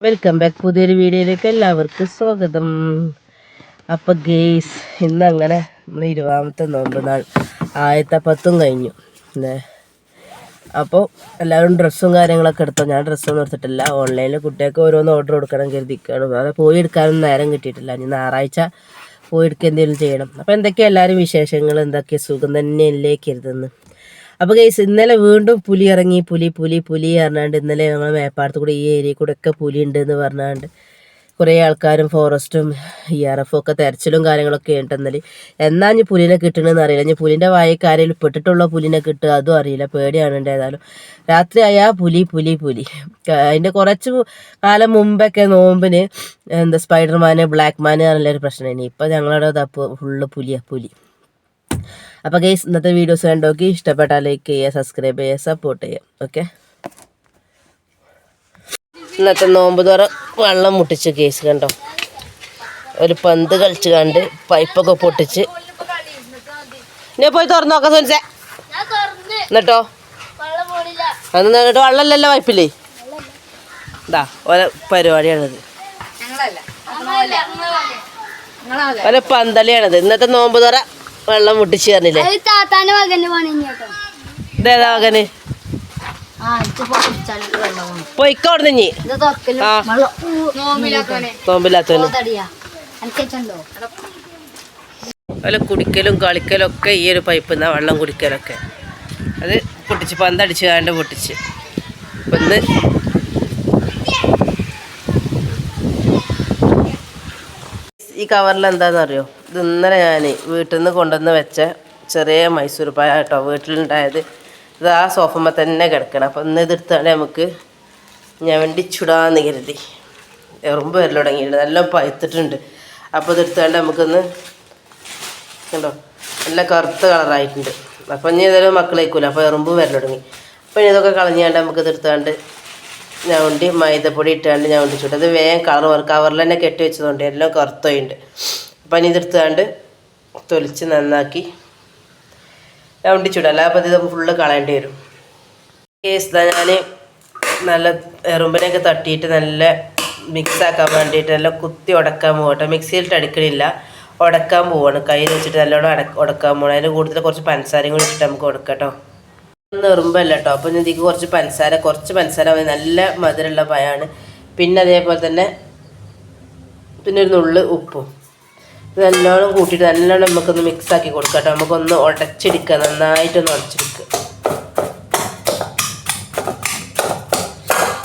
Welcome back. പുതിയൊരു വീഡിയോയിലേക്ക് എല്ലാവർക്കും സ്വാഗതം. അപ്പോൾ ഗെയ്സ് ഇന്ന് അങ്ങനെ നമ്മൾ 20ാമത്തെ നോമ്പ് നാൾ 10 കഴിഞ്ഞു. അപ്പോൾ എല്ലാവരും ഡ്രസ്സും കാര്യങ്ങളൊക്കെ എടുത്തോ. ഞാൻ ഡ്രസ്സൊന്നും എടുത്തിട്ടില്ല. ഓൺലൈനിൽ കുട്ടികൾക്ക് ഓരോന്ന് ഓർഡർ കൊടുക്കണം കരുതിക്കാണ്. അത് പോയി എടുക്കാനൊന്നും നേരം കിട്ടിയിട്ടില്ല. ഇനി ഞായറാഴ്ച പോയി എടുക്കുക എന്തെങ്കിലും ചെയ്യണം. അപ്പോൾ എന്തൊക്കെയാണ് എല്ലാവരും വിശേഷങ്ങൾ, എന്തൊക്കെയാണ് സുഖം തന്നെയല്ലേ കരുതുന്നു. അപ്പോൾ ഗൈസ് ഇന്നലെ വീണ്ടും പുലി ഇറങ്ങി. പുലി പറഞ്ഞാണ്ട് ഇന്നലെ നമ്മളെ മേപ്പാടത്ത് കൂടെ ഈ ഏരിയയിൽ കൂടെ ഒക്കെ പുലി ഉണ്ട് എന്ന് പറഞ്ഞാണ്ട് കുറേ ആൾക്കാരും ഫോറസ്റ്റും ERF ഒക്കെ തെരച്ചിലും കാര്യങ്ങളൊക്കെ ഉണ്ട്. ഇന്നലെ എന്നാ ഇനി പുലിനെ കിട്ടണമെന്ന് അറിയില്ല. ഇനി പുലിൻ്റെ വായക്കാരയിൽ പെട്ടിട്ടുള്ള പുലിനെ കിട്ടുക അതും അറിയില്ല. പേടിയാണ്. ഏതായാലും രാത്രി ആയാൽ പുലി. അതിൻ്റെ കുറച്ച് കാലം മുമ്പൊക്കെ നോമ്പിന് സ്പൈഡർമാന് ബ്ലാക്ക് മാന് എന്നുള്ളൊരു പ്രശ്നമാണ്. ഇപ്പം ഞങ്ങളുടെ ഫുള്ള് പുലി. അപ്പോൾ ഗൈസ് ഇന്നത്തെ വീഡിയോസ് കണ്ടോക്കി ഇഷ്ടപ്പെട്ടാൽ ലൈക്ക് ചെയ്യുക, സബ്സ്ക്രൈബ് ചെയ്യുക, സപ്പോർട്ട് ചെയ്യുക. ഓക്കെ, ഇന്നത്തെ നോമ്പ് തുറ വെള്ളം മുട്ടിച്ച് കേസ് കണ്ടോ. ഒരു പന്ത് കളിച്ച് കണ്ട് പൈപ്പൊക്കെ പൊട്ടിച്ച് ഞാൻ പോയി തുറന്നു നോക്കാം സോൻസേ. എന്നിട്ടോ എന്നിട്ട് വെള്ളമല്ലല്ലോ പൈപ്പില്ലേ. ഇതാ ഓരോ പരിപാടിയാണിത്, ഓരോ പന്തളിയാണിത്. ഇന്നത്തെ നോമ്പ് തുറ വെള്ളം മുട്ടിച്ച് തന്നില്ലേ. ഇതേതാ മകന്? പൊയ്ക്കോടുന്നീ നോമ്പില്ലാത്തവന് വല്ല കുടിക്കലും കളിക്കലും ഒക്കെ ഈ ഒരു പൈപ്പ് നിന്നാ വെള്ളം കുടിക്കലൊക്കെ. അത് പൊട്ടിച്ച് പന്തടിച്ച് കാണ്ട് പൊട്ടിച്ച്. അപ്പം ഇന്ന് ഈ കവറിൽ എന്താണെന്നറിയോ, ഇത് ഇന്നലെ ഞാൻ വീട്ടിൽ നിന്ന് കൊണ്ടുവന്ന് വെച്ച ചെറിയ മൈസൂർ പായ കേട്ടോ, വീട്ടിലുണ്ടായത്. ഇത് ആ സോഫമ്മ തന്നെ കിടക്കണം. അപ്പം ഇന്ന് ഇതെടുത്താണ്ട് നമുക്ക് ഞവണ്ടി ചുടാന്ന് കരുതി. എറുമ്പ് വരൽ തുടങ്ങിയിട്ടുണ്ട്, നല്ല പഴുത്തിട്ടുണ്ട്. അപ്പോൾ ഇതെടുത്താണ്ട് നമുക്കൊന്ന് കണ്ടോ, നല്ല കറുത്ത കളറായിട്ടുണ്ട്. അപ്പം ഇനി ഏതായാലും മക്കളേക്കൂല, അപ്പോൾ എറുമ്പ് വരൽ തുടങ്ങി. അപ്പോൾ ഇനി ഇതൊക്കെ കളഞ്ഞാണ്ട് നമുക്ക് ഇതെടുത്താണ്ട് ഞവണ്ടി മൈദപ്പൊടി ഇട്ടാണ്ട് ഞവണ്ടി ചുട്ട്. അത് വേഗം കവറിൽ തന്നെ കെട്ടി വെച്ചതുകൊണ്ട് എല്ലാം കറുത്തോയിണ്ട്. അപ്പം ഇനി ഇതെടുത്താണ്ട് തൊലിച്ച് നന്നാക്കി ഞവണ്ടി ചുടും. അല്ലാതെ അപ്പോൾ ഇത് ഫുള്ള് കളയേണ്ടി വരും. കേസ് ഞാൻ നല്ല എറുമ്പിനെയൊക്കെ തട്ടിയിട്ട് നല്ല മിക്സാക്കാൻ വേണ്ടിയിട്ട് നല്ല കുത്തി ഉടക്കാൻ പോകട്ടെ. മിക്സിയിലിട്ട് അടിക്കണില്ല, ഉടക്കാൻ പോവാണ്. കയ്യിൽ വെച്ചിട്ട് നല്ലോണം ഉടക്കാൻ പോകണം. അതിന് കൂടുതൽ കുറച്ച് പഞ്ചസാരയും കൂടി ഇട്ടിട്ട് നമുക്ക് ഉടക്കട്ടോ. ഒന്നും എറുമ്പല്ല കേട്ടോ. അപ്പം ഇതിക്ക് കുറച്ച് പഞ്ചസാര നല്ല മധുരമുള്ള പഴമാണ്. പിന്നെ അതേപോലെ തന്നെ പിന്നെ ഒരു നുള്ള് ഉപ്പും ഇത് നല്ലോണം കൂട്ടിയിട്ട് നല്ലോണം നമുക്കൊന്ന് മിക്സാക്കി കൊടുക്കാം കേട്ടോ. നമുക്കൊന്ന് ഉടച്ചെടുക്കുക, നന്നായിട്ടൊന്ന് ഉടച്ചെടുക്കുക.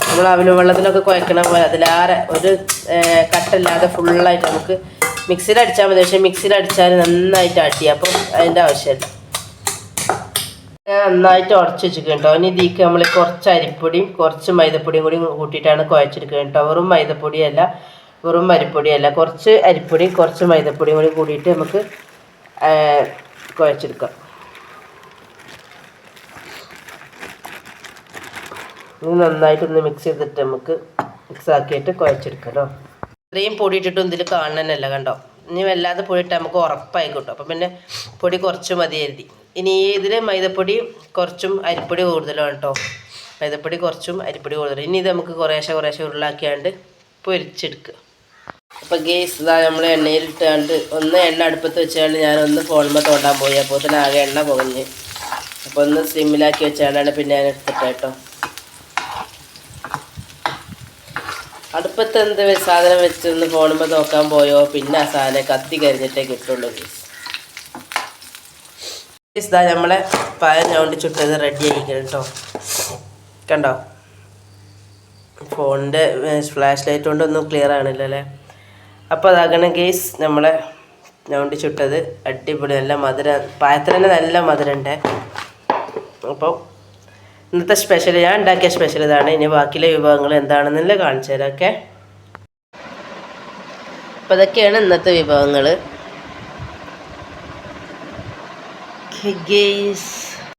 നമ്മൾ അവിലും വെള്ളത്തിനൊക്കെ കുഴക്കണ പോലെ അതിലാറെ ഒരു കട്ടല്ലാതെ ഫുള്ളായിട്ട് നമുക്ക് മിക്സിയിൽ അടിച്ചാൽ മതി. പക്ഷേ മിക്സിയിൽ അടിച്ചാൽ നന്നായിട്ട് അടി, അപ്പം അതിൻ്റെ ആവശ്യമില്ല. നന്നായിട്ട് ഉടച്ച് വെച്ചിരിക്കുക കേട്ടോ. ഇനി ഇതിക്ക് നമ്മൾ കുറച്ച് അരിപ്പൊടിയും കുറച്ച് മൈദപ്പൊടിയും കൂടി കൂട്ടിയിട്ടാണ് കുഴച്ചെടുക്കുക കേട്ടോ. വെറും മൈദപ്പൊടിയല്ല, വെറും അരിപ്പൊടിയല്ല, കുറച്ച് അരിപ്പൊടിയും കുറച്ച് മൈദപ്പൊടിയും കൂടി കൂടിയിട്ട് നമുക്ക് കുഴച്ചെടുക്കാം. ഇത് നന്നായിട്ടൊന്ന് മിക്സ് ചെയ്തിട്ട് നമുക്ക് മിക്സാക്കിയിട്ട് കുഴച്ചെടുക്കാം കേട്ടോ. ഇത്രയും പൊടി ഇട്ടിട്ടും ഇതിൽ കാണാനല്ല കണ്ടോ. ഇനി വല്ലാതെ പൊടി ഇട്ടാൽ നമുക്ക് ഉറപ്പായി കിട്ടും. അപ്പം പിന്നെ പൊടി കുറച്ച് മതി കരുതി. ഇനി ഇതിൽ മൈദപ്പൊടി കുറച്ചും അരിപ്പൊടി കൂടുതലാണ് കേട്ടോ. മൈദപ്പൊടി കുറച്ചും അരിപ്പൊടി കൂടുതലും. ഇനി ഇത് നമുക്ക് കുറേശ്ശെ ഉരുളാക്കിയാണ്ട് പൊരിച്ചെടുക്കുക. അപ്പോൾ ഗേസ് ഇതാ നമ്മൾ എണ്ണയിലിട്ടാണ്ട് ഒന്ന് എണ്ണ അടുപ്പത്ത് വെച്ചാണ്ട് ഞാനൊന്ന് ഫോണുമ്പോൾ തോണ്ടാൻ പോയി. അപ്പോൾ തന്നെ ആകെ എണ്ണ പുകഞ്ഞ്. അപ്പോൾ ഒന്ന് സിമ്മിലാക്കി വെച്ചാണ്ടാണ് പിന്നെ ഞാൻ എടുത്തിട്ട് കേട്ടോ. അടുപ്പത്ത് എന്ത് സാധനം വെച്ചൊന്ന് ഫോണുമ്പോൾ നോക്കാൻ പോയോ പിന്നെ ആ സാധനം കത്തി കരിഞ്ഞിട്ടേ കിട്ടുള്ളൂ. ഇതാ നമ്മളെ പഴം ഞവണ്ടി ചുട്ടത് റെഡി ആയിരിക്കണം കേട്ടോ. കണ്ടോ, ഫോണിൻ്റെ ഫ്ലാഷ് ലൈറ്റ് കൊണ്ടൊന്നും ക്ലിയർ ആണില്ല അല്ലേ. അപ്പോൾ അതാകണം ഗേസ് നമ്മളെ ഞവണ്ടി ചുട്ടത് അടിപൊളി, നല്ല മധുരം. പായത്തിന് തന്നെ നല്ല മധുരമുണ്ട്. അപ്പോൾ ഇന്നത്തെ സ്പെഷ്യൽ, ഞാൻ ഉണ്ടാക്കിയ സ്പെഷ്യൽ ഇതാണ്. ഇനി ബാക്കിയുള്ള വിഭവങ്ങൾ എന്താണെന്നല്ലേ കാണിച്ചു തരാം. ഓക്കെ, അപ്പോൾ ഇതൊക്കെയാണ് ഇന്നത്തെ വിഭവങ്ങൾ ഗേസ്.